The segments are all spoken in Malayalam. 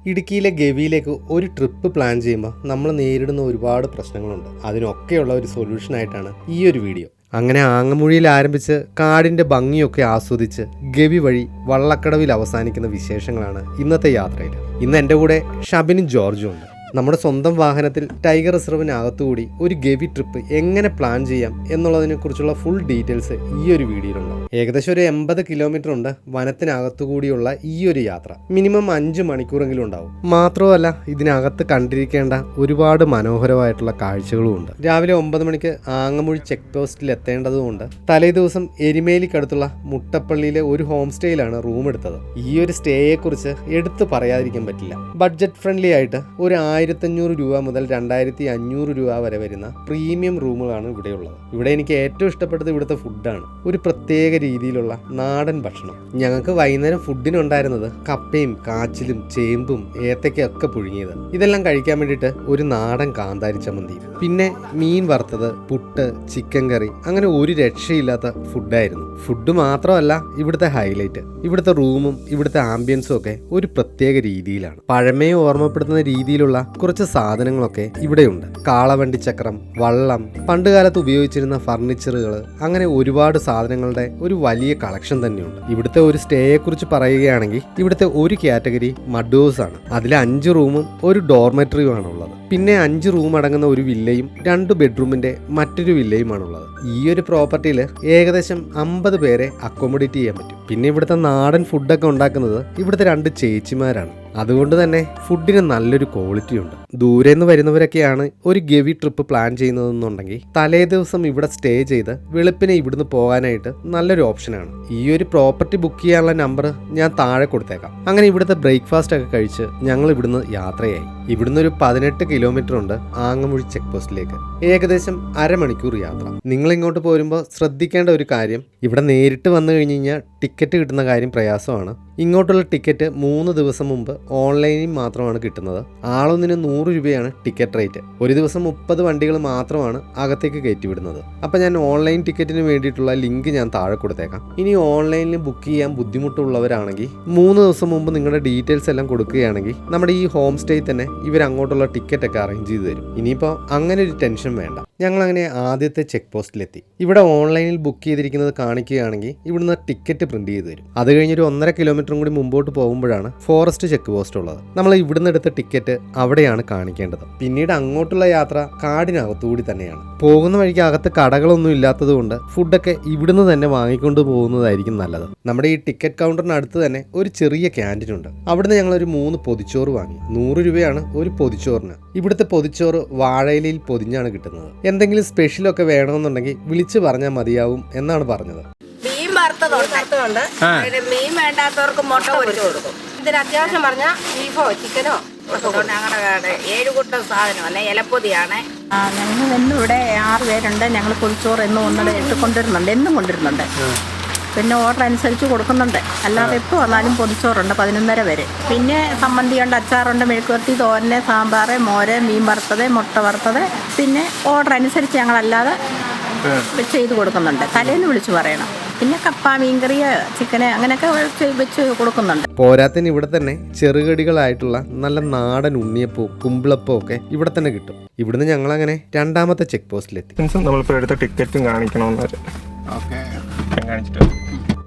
ഇടുക്കിയിലെ ഗവിയിലേക്ക് ഒരു ട്രിപ്പ് പ്ലാൻ ചെയ്യുമ്പോൾ നമ്മൾ നേരിടുന്ന ഒരുപാട് പ്രശ്നങ്ങളുണ്ട്. അതിനൊക്കെയുള്ള ഒരു സൊല്യൂഷനായിട്ടാണ് ഈ ഒരു വീഡിയോ. അങ്ങനെ ആങ്ങമൂഴിയിൽ ആരംഭിച്ച് കാടിൻ്റെ ഭംഗിയൊക്കെ ആസ്വദിച്ച് ഗവി വഴി വള്ളക്കടവിൽ അവസാനിക്കുന്ന വിശേഷങ്ങളാണ് ഇന്നത്തെ യാത്രയിൽ. ഇന്ന് എൻ്റെ കൂടെ ഷബിനും ജോർജും ഉണ്ട്. നമ്മുടെ സ്വന്തം വാഹനത്തിൽ ടൈഗർ റിസർവിനകത്തുകൂടി ഒരു ഗവി ട്രിപ്പ് എങ്ങനെ പ്ലാൻ ചെയ്യാം എന്നുള്ളതിനെ കുറിച്ചുള്ള ഫുൾ ഡീറ്റെയിൽസ് ഈ ഒരു വീഡിയോയിലുണ്ടാവും. ഏകദേശം ഒരു 80 കിലോമീറ്റർ ഉണ്ട് വനത്തിനകത്തുകൂടിയുള്ള ഈ ഒരു യാത്ര. മിനിമം 5 മണിക്കൂറെങ്കിലും ഉണ്ടാവും. മാത്രമല്ല ഇതിനകത്ത് കണ്ടിരിക്കേണ്ട ഒരുപാട് മനോഹരമായിട്ടുള്ള കാഴ്ചകളും ഉണ്ട്. രാവിലെ 9 മണിക്ക് ആങ്ങമൂഴി ചെക്ക് പോസ്റ്റിൽ എത്തേണ്ടതുകൊണ്ട് തലേ ദിവസം എരിമേലിക്കടുത്തുള്ള മുട്ടപ്പള്ളിയിലെ ഒരു ഹോം സ്റ്റേയിലാണ് റൂം എടുത്തത്. ഈ ഒരു സ്റ്റേയെ കുറിച്ച് എടുത്തു പറയാതിരിക്കാൻ പറ്റില്ല. ബഡ്ജറ്റ് ഫ്രണ്ട്ലി ആയിട്ട് ഒരു 1500 രൂപ മുതൽ 2500 രൂപ വരെ വരുന്ന പ്രീമിയം റൂമുകളാണ് ഇവിടെയുള്ളത്. ഇവിടെ എനിക്ക് ഏറ്റവും ഇഷ്ടപ്പെട്ടത് ഇവിടുത്തെ ഫുഡാണ്. ഒരു പ്രത്യേക രീതിയിലുള്ള നാടൻ ഭക്ഷണം. ഞങ്ങൾക്ക് വൈകുന്നേരം ഫുഡിനുണ്ടായിരുന്നത് കപ്പയും കാച്ചിലും ചേമ്പും ഏത്തയ്ക്കൊക്കെ പുഴുങ്ങിയത്. ഇതെല്ലാം കഴിക്കാൻ വേണ്ടിയിട്ട് ഒരു നാടൻ കാന്താരി ചമ്മന്തി, പിന്നെ മീൻ വറുത്തത്, പുട്ട്, ചിക്കൻ കറി, അങ്ങനെ ഒരു രക്ഷയില്ലാത്ത ഫുഡായിരുന്നു. ഫുഡ് മാത്രമല്ല ഇവിടുത്തെ ഹൈലൈറ്റ്. ഇവിടുത്തെ റൂമും ഇവിടുത്തെ ആംബിയൻസും ഒക്കെ ഒരു പ്രത്യേക രീതിയിലാണ്. പഴമയെ ഓർമ്മപ്പെടുത്തുന്ന രീതിയിലുള്ള കുറച്ച് സാധനങ്ങളൊക്കെ ഇവിടെയുണ്ട്. കാളവണ്ടി ചക്രം, വള്ളം, പണ്ടുകാലത്ത് ഉപയോഗിച്ചിരുന്ന ഫർണിച്ചറുകൾ, അങ്ങനെ ഒരുപാട് സാധനങ്ങളുടെ ഒരു വലിയ കളക്ഷൻ തന്നെയുണ്ട്. ഇവിടുത്തെ ഒരു സ്റ്റേയെ കുറിച്ച് പറയുകയാണെങ്കിൽ ഇവിടുത്തെ ഒരു കാറ്റഗറി മഡ് ഹൗസ് ആണ്. അതിൽ 5 റൂമും ഒരു ഡോർമെറ്ററിയും ആണുള്ളത്. പിന്നെ 5 റൂം അടങ്ങുന്ന ഒരു വില്ലയും 2 ബെഡ്റൂമിന്റെ മറ്റൊരു വില്ലയുമാണുള്ളത്. ഈ ഒരു പ്രോപ്പർട്ടിയിൽ ഏകദേശം 50 പേരെ അക്കോമഡേറ്റ് ചെയ്യാൻ പറ്റും. പിന്നെ ഇവിടുത്തെ നാടൻ ഫുഡൊക്കെ ഉണ്ടാക്കുന്നത് ഇവിടുത്തെ 2 ചേച്ചിമാരാണ്. അതുകൊണ്ട് തന്നെ ഫുഡിന് നല്ലൊരു ക്വാളിറ്റി ഉണ്ട്. ദൂരെ നിന്ന് വരുന്നവരൊക്കെയാണ് ഒരു ഗവി ട്രിപ്പ് പ്ലാൻ ചെയ്യുന്നതെന്നുണ്ടെങ്കിൽ തലേ ദിവസം ഇവിടെ സ്റ്റേ ചെയ്ത് വെളുപ്പിനെ ഇവിടുന്ന് പോകാനായിട്ട് നല്ലൊരു ഓപ്ഷനാണ്. ഈ ഒരു പ്രോപ്പർട്ടി ബുക്ക് ചെയ്യാനുള്ള നമ്പർ ഞാൻ താഴെ കൊടുത്തേക്കാം. അങ്ങനെ ഇവിടുത്തെ ബ്രേക്ക്ഫാസ്റ്റ് ഒക്കെ കഴിച്ച് ഞങ്ങൾ ഇവിടുന്ന് യാത്രയായി. ഇവിടുന്ന് ഒരു 18 കിലോമീറ്റർ ഉണ്ട് ആങ്ങമൂഴി ചെക്ക് പോസ്റ്റിലേക്ക്. ഏകദേശം അരമണിക്കൂർ യാത്ര. നിങ്ങൾ ഇങ്ങോട്ട് പോരുമ്പോൾ ശ്രദ്ധിക്കേണ്ട ഒരു കാര്യം, ഇവിടെ നേരിട്ട് വന്നു കഴിഞ്ഞ് കഴിഞ്ഞാൽ ടിക്കറ്റ് കിട്ടുന്ന കാര്യം പ്രയാസമാണ്. ഇങ്ങോട്ടുള്ള ടിക്കറ്റ് 3 ദിവസം മുമ്പ് ഓൺലൈനിൽ മാത്രമാണ് കിട്ടുന്നത്. ആളൊന്നിന് 100 രൂപയാണ് ടിക്കറ്റ് റേറ്റ്. ഒരു ദിവസം 30 വണ്ടികൾ മാത്രമാണ് അകത്തേക്ക് കയറ്റിവിടുന്നത്. അപ്പം ഞാൻ ഓൺലൈൻ ടിക്കറ്റിന് വേണ്ടിയിട്ടുള്ള ലിങ്ക് ഞാൻ താഴെ കൊടുത്തേക്കാം. ഇനി ഓൺലൈനിൽ ബുക്ക് ചെയ്യാൻ ബുദ്ധിമുട്ടുള്ളവരാണെങ്കിൽ 3 ദിവസം മുമ്പ് നിങ്ങളുടെ ഡീറ്റെയിൽസ് എല്ലാം കൊടുക്കുകയാണെങ്കിൽ നമ്മുടെ ഈ ഹോം സ്റ്റേ തന്നെ ഇവർ അങ്ങോട്ടുള്ള ടിക്കറ്റ് ഒക്കെ അറേഞ്ച് ചെയ്ത് തരും. ഇനിയിപ്പോൾ അങ്ങനെ ഒരു ടെൻഷൻ വേണ്ട. ഞങ്ങളങ്ങനെ ആദ്യത്തെ ചെക്ക് പോസ്റ്റിലെത്തി. ഇവിടെ ഓൺലൈനിൽ ബുക്ക് ചെയ്തിരിക്കുന്നത് കാണിക്കുകയാണെങ്കിൽ ഇവിടുന്ന് ടിക്കറ്റ് പ്രിന്റ് ചെയ്ത് തരും. അത് കഴിഞ്ഞൊരു 1.5 കിലോമീറ്ററും കൂടി മുമ്പോട്ട് പോകുമ്പോഴാണ് ഫോറസ്റ്റ് ചെക്ക് പോസ്റ്റ് ഉള്ളത്. നമ്മൾ ഇവിടുന്ന് എടുത്ത ടിക്കറ്റ് അവിടെയാണ് കാണിക്കേണ്ടത്. പിന്നീട് അങ്ങോട്ടുള്ള യാത്ര കാടിനകത്തുകൂടി തന്നെയാണ്. പോകുന്ന വഴിക്ക് അകത്ത് കടകളൊന്നും ഇല്ലാത്തത് കൊണ്ട് ഫുഡൊക്കെ ഇവിടുന്ന് തന്നെ വാങ്ങിക്കൊണ്ട് പോകുന്നതായിരിക്കും നല്ലത്. നമ്മുടെ ഈ ടിക്കറ്റ് കൗണ്ടറിന് അടുത്ത് തന്നെ ഒരു ചെറിയ ക്യാൻറ്റീൻ ഉണ്ട്. അവിടുന്ന് ഞങ്ങളൊരു 3 പൊതിച്ചോറ് വാങ്ങി. 100 രൂപയാണ് ഒരു പൊതിച്ചോറിന്. ഇവിടുത്തെ പൊതിച്ചോറ് വാഴയിലയിൽ പൊതിഞ്ഞാണ് കിട്ടുന്നത്. എന്തെങ്കിലും സ്പെഷ്യലൊക്കെ വേണമെന്നുണ്ടെങ്കിൽ വിളിച്ചു പറഞ്ഞാൽ മതിയാവും എന്നാണ് പറഞ്ഞത്. മീൻ വറുത്തതുണ്ട്. മീൻ വേണ്ടാത്തവർക്ക് മുട്ട പൊരിച്ചു കൊടുക്കും. ഇതിന് അത്യാവശ്യം പറഞ്ഞാൽ ബീഫോ ചിക്കനോ ഞങ്ങളുടെ 7 കൂട്ടം സാധനം അല്ലെ ഇലപ്പൊതിയാണ്. ഞങ്ങൾ ഇന്നും ഇവിടെ 6 പേരുണ്ട്. ഞങ്ങൾ പൊതിച്ചോറ് എന്നും 1 കൊണ്ടുവരുന്നുണ്ട്, എന്നും കൊണ്ടുവരുന്നുണ്ട്. പിന്നെ ഓർഡർ അനുസരിച്ച് കൊടുക്കുന്നുണ്ട്. അല്ലാതെ എപ്പോൾ വന്നാലും പൊതിച്ചോറുണ്ട് 11:30 വരെ. പിന്നെ സമ്മന്തിയുണ്ട്, അച്ചാറുണ്ട്, മെഴുക്കുവരട്ടി, തോരന്, സാമ്പാർ, മോര്, മീൻ വറുത്തത്, മുട്ട വറുത്തത്. പിന്നെ ഓർഡർ അനുസരിച്ച് ഞങ്ങളല്ലാതെ ചെയ്ത് കൊടുക്കുന്നുണ്ട്. തലേന്ന് വിളിച്ച് പറയണം. പിന്നെ കപ്പ, മീൻകറി, ചിക്കന് അങ്ങനെയൊക്കെ വെച്ച് കൊടുക്കുന്നുണ്ട്. പോരാത്തിന് ഇവിടെ തന്നെ ചെറുകടികളായിട്ടുള്ള നല്ല നാടൻ ഉണ്ണിയപ്പവും കുമ്പിളപ്പവും ഒക്കെ ഇവിടെ തന്നെ കിട്ടും. ഇവിടുന്ന് ഞങ്ങളങ്ങനെ 2ാമത്തെ ചെക്ക് പോസ്റ്റിലെത്തി. നമ്മളിപ്പോൾ എടുത്ത ടിക്കറ്റും കാണിക്കണമെന്ന് കാണിച്ചിട്ട്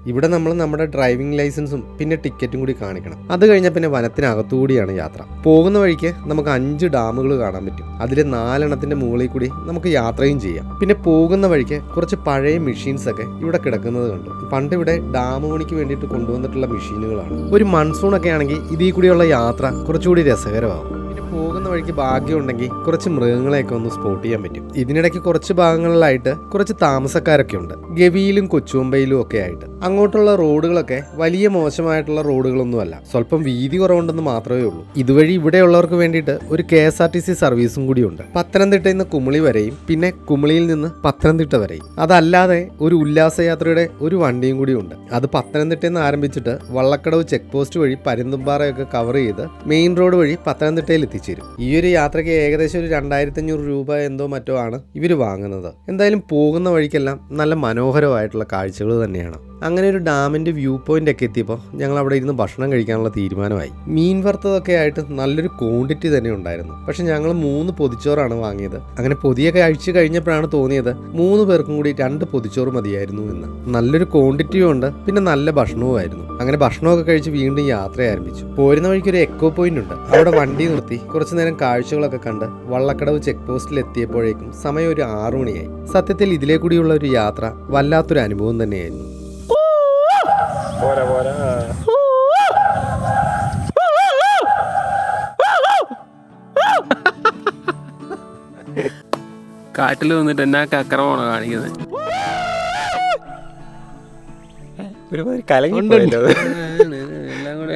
ഇവിടെ നമ്മൾ നമ്മുടെ ഡ്രൈവിംഗ് ലൈസൻസും പിന്നെ ടിക്കറ്റും കൂടി കാണിക്കണം. അത് കഴിഞ്ഞാൽ പിന്നെ വനത്തിനകത്തുകൂടിയാണ് യാത്ര. പോകുന്ന വഴിക്ക് നമുക്ക് 5 ഡാമുകൾ കാണാൻ പറ്റും. അതിൽ 4 എണ്ണത്തിന്റെ മുകളിൽ കൂടി നമുക്ക് യാത്രയും ചെയ്യാം. പിന്നെ പോകുന്ന വഴിക്ക് കുറച്ച് പഴയ മെഷീൻസ് ഒക്കെ ഇവിടെ കിടക്കുന്നത് കണ്ടു. പണ്ട് ഇവിടെ ഡാം പണിക്ക് വേണ്ടിയിട്ട് കൊണ്ടുവന്നിട്ടുള്ള മെഷീനുകളാണ്. ഒരു മൺസൂൺ ഒക്കെ ആണെങ്കിൽ ഇതിൽ കൂടിയുള്ള യാത്ര കുറച്ചുകൂടി രസകരമാകും. പോകുന്ന വഴിക്ക് ഭാഗ്യം ഉണ്ടെങ്കിൽ കുറച്ച് മൃഗങ്ങളെയൊക്കെ ഒന്ന് സ്പോട്ട് ചെയ്യാൻ പറ്റും. ഇതിനിടയ്ക്ക് കുറച്ച് ഭാഗങ്ങളിലായിട്ട് കുറച്ച് താമസക്കാരൊക്കെ ഉണ്ട്, ഗവിയിലും കൊച്ചുമ്പയിലും ഒക്കെ ആയിട്ട്. അങ്ങോട്ടുള്ള റോഡുകളൊക്കെ വലിയ മോശമായിട്ടുള്ള റോഡുകളൊന്നുമല്ല, സ്വല്പം വീതി കുറവുണ്ടെന്ന് മാത്രമേ ഉള്ളൂ. ഇതുവഴി ഇവിടെയുള്ളവർക്ക് വേണ്ടിയിട്ട് ഒരു KSRTC സർവീസും കൂടിയുണ്ട്. പത്തനംതിട്ടയിൽ നിന്ന് കുമിളി വരെയും പിന്നെ കുമിളിയിൽ നിന്ന് പത്തനംതിട്ട വരെയും. അതല്ലാതെ ഒരു ഉല്ലാസയാത്രയുടെ ഒരു വണ്ടിയും കൂടി ഉണ്ട്. അത് പത്തനംതിട്ടയിൽ നിന്ന് ആരംഭിച്ചിട്ട് വള്ളക്കടവ് ചെക്ക് പോസ്റ്റ് വഴി പരുന്തുംപാറയൊക്കെ കവർ ചെയ്ത് മെയിൻ റോഡ് വഴി പത്തനംതിട്ടയിൽ എത്തിച്ചേരും. ഈ ഒരു യാത്രയ്ക്ക് ഏകദേശം ഒരു 2500 രൂപ എന്തോ മറ്റോ ആണ് ഇവർ വാങ്ങുന്നത്. എന്തായാലും പോകുന്ന വഴിക്കെല്ലാം നല്ല മനോഹരമായിട്ടുള്ള കാഴ്ചകൾ തന്നെയാണ്. അങ്ങനെ ഒരു ഡാമിൻ്റെ വ്യൂ പോയിന്റ് ഒക്കെ എത്തിയപ്പോൾ ഞങ്ങൾ അവിടെ ഇരുന്ന് ഭക്ഷണം കഴിക്കാനുള്ള തീരുമാനമായി. മീൻ വറുത്തതൊക്കെ ആയിട്ട് നല്ലൊരു ക്വാണ്ടിറ്റി തന്നെ ഉണ്ടായിരുന്നു. പക്ഷെ ഞങ്ങൾ 3 പൊതിച്ചോറാണ് വാങ്ങിയത്. അങ്ങനെ പൊതിയൊക്കെ അഴിച്ചു കഴിഞ്ഞപ്പോഴാണ് തോന്നിയത് 3 പേർക്കും കൂടി 2 പൊതിച്ചോറ് മതിയായിരുന്നു എന്ന്. നല്ലൊരു ക്വാണ്ടിറ്റിയും ഉണ്ട്, പിന്നെ നല്ല ഭക്ഷണവുമായിരുന്നു. അങ്ങനെ ഭക്ഷണമൊക്കെ കഴിച്ച് വീണ്ടും യാത്ര ആരംഭിച്ചു. പോരുന്ന വഴിക്ക് ഒരു എക്കോ പോയിന്റ് ഉണ്ട്. അവിടെ വണ്ടി നിർത്തി കുറച്ചു നേരം കാഴ്ചകളൊക്കെ കണ്ട് വള്ളക്കടവ് ചെക്ക് പോസ്റ്റിൽ എത്തിയപ്പോഴേക്കും സമയം ഒരു 6 മണിയായി. സത്യത്തിൽ ഇതിലേ കൂടിയുള്ള ഒരു യാത്ര വല്ലാത്തൊരു അനുഭവം തന്നെയായിരുന്നു. കാട്ടിൽ വന്നിട്ട് എന്നാ അക്രമമാണോ കാണിക്കുന്നത്? ഒരുപാട് കലങ്ങി പോയല്ലോ. എല്ലാം കൂടെ